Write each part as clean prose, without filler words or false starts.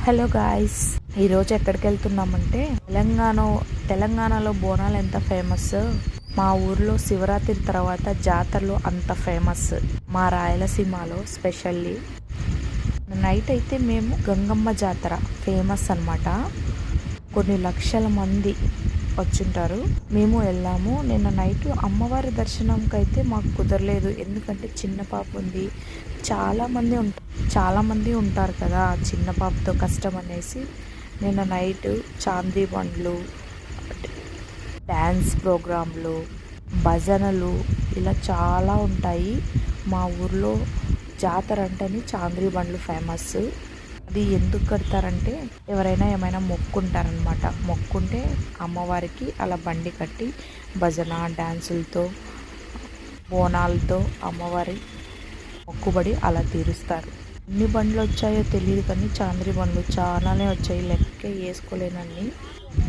Hello guys, ఈరోజు ఎక్కడికి వెళ్తున్నామంటే తెలంగాణలో బోనాలు ఎంత ఫేమస్, మా ఊర్లో శివరాత్రి తర్వాత జాతరలు అంత ఫేమస్. మా రాయలసీమలో స్పెషల్లీ నైట్ అయితే మేము గంగమ్మ జాతర ఫేమస్ అన్నమాట. కొన్ని లక్షల మంది వచ్చుంటారు. మేము వెళ్ళాము. నిన్న నైట్ అమ్మవారి దర్శనంకి అయితే మాకు కుదరలేదు, ఎందుకంటే చిన్న పాప ఉంది. చాలామంది ఉంటారు కదా, చిన్న పాపతో కష్టం అనేసి నిన్న నైట్ చాందీ బండ్లు, డ్యాన్స్ ప్రోగ్రాంలు, భజనలు ఇలా చాలా ఉంటాయి. మా ఊర్లో జాతర అంటేనే చాంద్రీ బండ్లు ఫేమస్. అది ఎందుకు కడతారంటే ఎవరైనా ఏమైనా మొక్కుంటారనమాట. మొక్కుంటే అమ్మవారికి అలా బండి కట్టి భజన డ్యాన్సులతో బోనాలతో అమ్మవారి మొక్కుబడి అలా తీరుస్తారు. ఎన్ని బండ్లు వచ్చాయో తెలియదు, కానీ చాంద్రీ బండ్లు చాలానే వచ్చాయి, లెక్క వేసుకోలేనన్ని.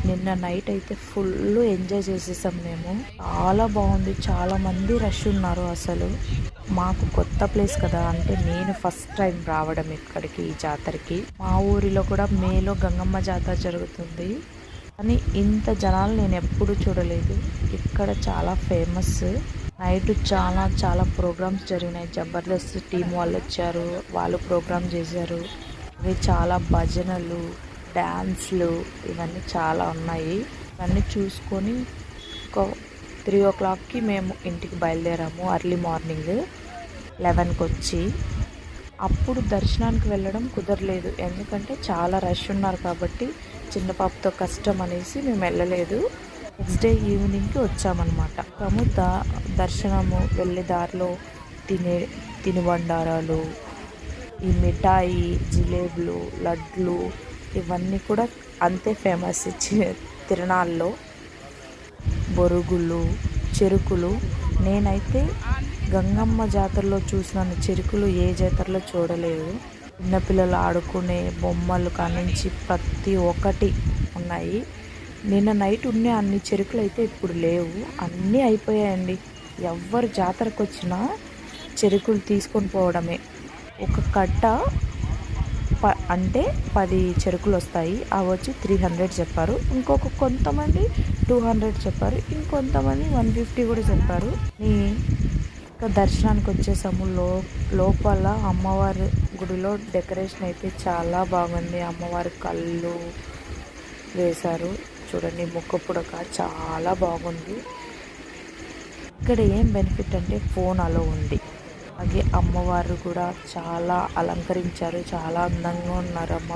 నిన్న నైట్ అయితే ఫుల్ ఎంజాయ్ చేసేసాం మేము. చాలా బాగుంది, చాలా మంది రష్ ఉన్నారు. అసలు మాకు కొత్త ప్లేస్ కదా, అంటే నేను ఫస్ట్ టైం రావడం ఇక్కడికి, ఈ జాతరకి. మా ఊరిలో కూడా మేలో గంగమ్మ జాతర జరుగుతుంది, కానీ ఇంత జనాలు నేను ఎప్పుడూ చూడలేదు. ఇక్కడ చాలా ఫేమస్. నైట్ చాలా ప్రోగ్రామ్స్ జరిగినాయి. జబర్దస్త్ టీం వాళ్ళు వచ్చారు, వాళ్ళు ప్రోగ్రామ్ చేశారు. అవి చాలా భజనలు, డ్యాన్స్లు ఇవన్నీ చాలా ఉన్నాయి. ఇవన్నీ చూసుకొని ఒక 3 o'clockకి మేము ఇంటికి బయలుదేరాము. అర్లీ మార్నింగ్ 11కి వచ్చి, అప్పుడు దర్శనానికి వెళ్ళడం కుదరలేదు, ఎందుకంటే చాలా రష్ ఉన్నారు కాబట్టి చిన్న పాపతో కష్టం అనేసి మేము వెళ్ళలేదు. నెక్స్ట్ డే ఈవినింగ్కి వచ్చామన్నమాట. దర్శనము వెళ్ళే దారిలో తినుబండారాలు, ఈ మిఠాయి, జిలేబులు, లడ్లు ఇవన్నీ కూడా అంతే ఫేమస్. తిరణాల్లో బొరుగులు, చెరుకులు. నేనైతే గంగమ్మ జాతరలో చూసిన చెరుకులు ఏ జాతరలో చూడలేదు. చిన్నపిల్లలు ఆడుకునే బొమ్మలు కానించి ప్రతి ఒక్కటి ఉన్నాయి. నిన్న నైట్ ఉన్న అన్ని చెరుకులు అయితే ఇప్పుడు లేవు, అన్నీ అయిపోయాయండి. ఎవరు జాతరకు వచ్చినా చెరుకులు తీసుకొని పోవడమే. ఒక కట్ట అంటే 10 చెరుకులు వస్తాయి. అవి వచ్చి 300 చెప్పారు. కొంతమంది 200 చెప్పారు, ఇంకొంతమంది 150 కూడా చెప్పారు. దర్శనానికి వచ్చేసాము. లోపల అమ్మవారి గుడిలో డెకరేషన్ అయితే చాలా బాగుంది. అమ్మవారి కళ్ళు వేశారు చూడండి, ముక్క పుడక చాలా బాగుంది. ఇక్కడ ఏం బెనిఫిట్ అంటే ఫోన్ అలో ఉంది. అలాగే అమ్మవారు కూడా చాలా అలంకరించారు, చాలా అందంగా ఉన్నారు అమ్మవారు.